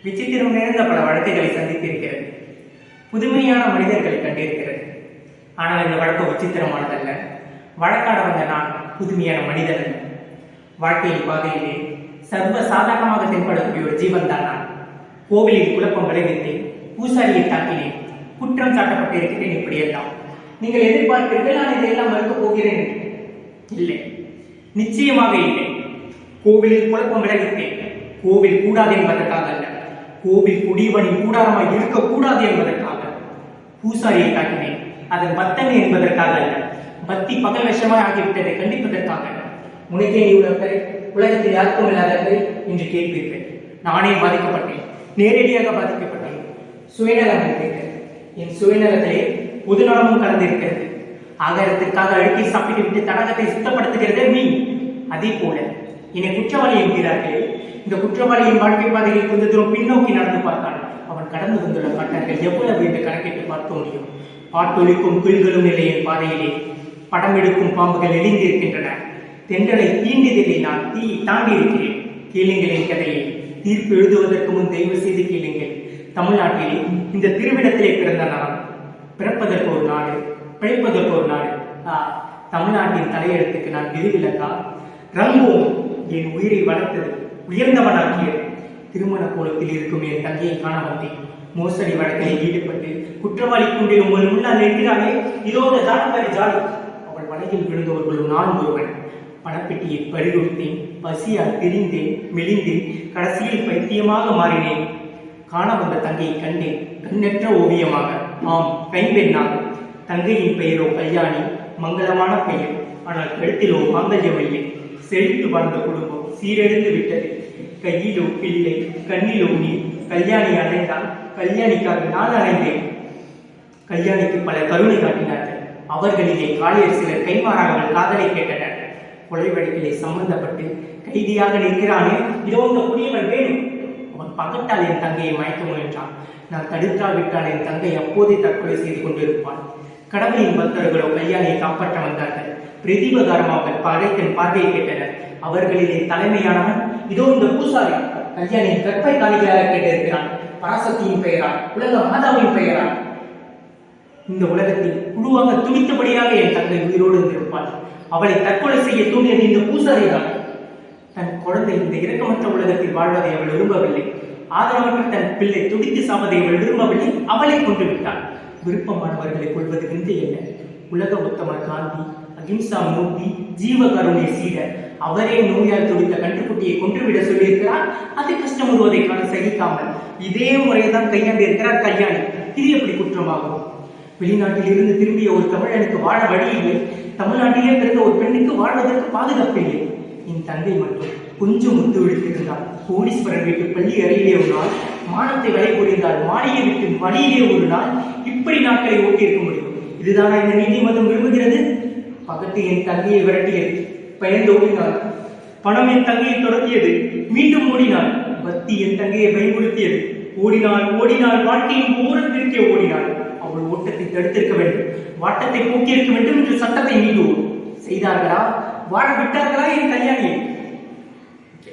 விசித்திரம் நிறைந்த பல வழக்குகளை சந்தித்திருக்கிறது. புதுமையான மனிதர்களை கண்டிருக்கிறது. ஆனால் இந்த வழக்கு விசித்திரமானதல்ல. வழக்காட வந்த நான் புதுமையான மனிதன் அல்ல. வாழ்க்கையின் பாதையிலே சர்வ சாதாரணமாக தென்படக்கூடிய ஒரு ஜீவன் தான் நான். கோவிலில் குழப்பம் விளைவித்தேன், பூசாரியை தாக்கினேன், குற்றம் சாட்டப்பட்டிருக்கிறேன். இப்படியெல்லாம் நீங்கள் எதிர்பார்ப்பீர்கள் நான் இதையெல்லாம் மறுக்கப் போகிறேன் என்று. இல்லை, நிச்சயமாக இல்லை. கோவிலில் குழப்பம் விளைவித்தேன். கோவில் கூடாது என்பதற்காக அல்ல, கோவில் குடிவனின் கூடாரமாக இருக்கக்கூடாது என்பதற்காக. பூசாரியை தாக்கினேன், அதன் பக்தனை என்பதற்காக அல்ல, பக்தி பகல் விஷயமாக ஆகிவிட்டதை கண்டிப்பதற்காக. உனக்கே நீ உலகத்தில் யாருக்கும் இல்லாதவர்கள் என்று கேட்பீர்கள். நானே பாதிக்கப்பட்டேன், நேரடியாக பாதிக்கப்பட்டேன். சுயநலம் இருக்கிறது, என் சுயநலத்திலே பொதுநலமும் கலந்திருக்கிறது. ஆகாரத்திற்காக அழுக்கை சாப்பிட்டு விட்டு தடகத்தை சுத்தப்படுத்துகிறதே மீன். அதே போல என்னை குற்றவாளி என்கிறார்களே, இந்த குற்றவாளியின் வாழ்க்கை பாதையில் கொஞ்ச தூரம் பின்னோக்கி நடந்து பார்த்தான். அவன் கடந்து வந்துள்ள கட்டங்கள் எவ்வளவு என்று கணக்கிட்டு பார்க்க முடியும். பாட்டொழிக்கும் குயில்களும் இல்லை என் பாதையிலே. படம் எடுக்கும் பாம்புகள் எளிந்திருக்கின்றன. தென்றலை தீண்டியதிலே நான் தீயை தாண்டி இருக்கிறேன். கேளுங்களின் கதையை தீர்ப்பு எழுதுவதற்கு முன் தயவு செய்து கேளுங்கள். தமிழ்நாட்டிலே இந்த திருவிடத்திலே பிறந்த நான். பிறப்பதற்கு ஒரு நாடு, பிழைப்பதற்கு ஒரு நாடு. தமிழ்நாட்டின் தலையெழுத்துக்கு நான் விதிவிலக்கா? ரங்கோம் என் உயிரை வளர்த்தது, உயர்ந்தவனாக்கியது. திருமண கோலத்தில் இருக்கும் என் தங்கையை காண வந்தேன். மோசடி வழக்கில் ஈடுபட்டு குற்றவாளி கொண்டில் உங்கள் முன்னால் நிற்கிறானே, இதோட ஜாடக்காரி ஜாடி. அவள் வலையில் விழுந்தவர்களும் நானும் ஒருவன். பணப்பெட்டியை பறிகொடுத்தேன், பசியால் திரிந்தேன், மெலிந்தேன், கடைசியில் பைத்தியமாக மாறினேன். காண வந்த தங்கையை கண்டேன், கண்ணற்ற ஓவியமாக, ஆம் கைம்பெண்ணாக. தங்கையின் பெயரோ கல்யாணி, மங்களமான பெயர். ஆனால் கழுத்திலோ மாங்கல்யம் இல்லை. செழித்து வாழ்ந்த குடும்பம் சீரழிந்து விட்டது. கையிலோ பிள்ளை, கண்ணிலோ நீர். கல்யாணி அடைந்தால் கல்யாணிக்காக நான் அடைந்தேன். கல்யாணிக்கு பல கருணை காட்டினார்கள். அவர்களிலே காலையில் சிலர் கைமாறாக காதலை கேட்டனர். கொலை வழக்கிலே சம்பந்தப்பட்டு கைதியாக நிற்கிறானே, இதோ இந்த புதியவன் வேணும். அவன் பகட்டால் என் தங்கையை மயக்க முயன்றான். நான் தடுக்காவிட்டால் என் தங்கை அப்போதே தற்கொலை செய்து கொண்டிருப்பான். கடவுளின் பக்தர்களோ கல்யாணியை காப்பாற்ற வந்தார்கள். பிரதிபகாரமாக படைத்தன் பார்வையை கேட்டனர். அவர்களிலே தலைமையானவன் இதோ இந்த பூசாரி. கல்யாணியின் கற்பை காணிகளாக கேட்டிருக்கிறான். பராசக்தியின் பெயரால், உலக மாதாவின் பெயரால். இந்த உலகத்தில் குழுவாக துடித்தபடியாக என் தங்கை உயிரோடு இருந்திருப்பாள். அவளை தற்கொலை செய்ய தூண்டியது இந்த பூசாரி தான். தன் குழந்தை இந்த இரக்கமற்ற உலகத்தில் வாழ்வதை அவள் விரும்பவில்லை. ஆதரவற்ற தன் பிள்ளை துடித்து சாவதை அவள் விரும்பவில்லை. அவளை கொண்டு விட்டாள். விருப்பமானவர்களை கொள்வது விந்தை என்ன? உலக உத்தமர் காந்தி, அகிம்சா மூர்த்தி, ஜீவகருணை சீடர் அவரே நோயால் துடித்த கன்றுக்குட்டியை கொன்றுவிட சொல்லியிருக்கிறார். அது கஷ்டம் வருவதை காண சகிக்காமல் இதே முறையைதான் கையாண்டு இருக்கிறார் கல்யாணி. இது எப்படி குற்றமாகும்? வெளிநாட்டில் இருந்து திரும்பிய ஒரு தமிழனுக்கு வாழ வழி இல்லை. தமிழ்நாட்டிலே பிறந்த ஒரு பெண்ணுக்கு வாழ்வதற்கு பாதுகாப்பு இல்லை. என் தந்தை மட்டும் கொஞ்சம் முத்து விடுத்திருந்தால் கோடீஸ்வரன் வீட்டு பள்ளி அறையிலே ஒரு நாள், மானத்தை வரை புரிந்தால் மாடியை விட்டு மடியிலே ஒரு நாள், இப்படி நாட்களை ஓட்டியிருக்க முடியும். இதுதானா இந்த நீதிமன்றம் விரும்புகிறது? பகட்டு என் தங்கையை விரட்டியது, பயந்து ஓடினாள். பணம் என் தங்கையை தொடங்கியது, மீண்டும் ஓடினாள். பக்தி என் தங்கையை பயமுறுத்தியது. ஓடினாள் ஓடினாள், வாழ்க்கையின் ஓரத்திற்கே ஓடினாள். அவள் ஓட்டத்தை தடுத்திருக்க வேண்டும், வாட்டத்தை போக்கியிருக்க வேண்டும் என்று சட்டத்தை மீது செய்தார்களா? வாழ விட்டார்களா என் கல்யாணியை?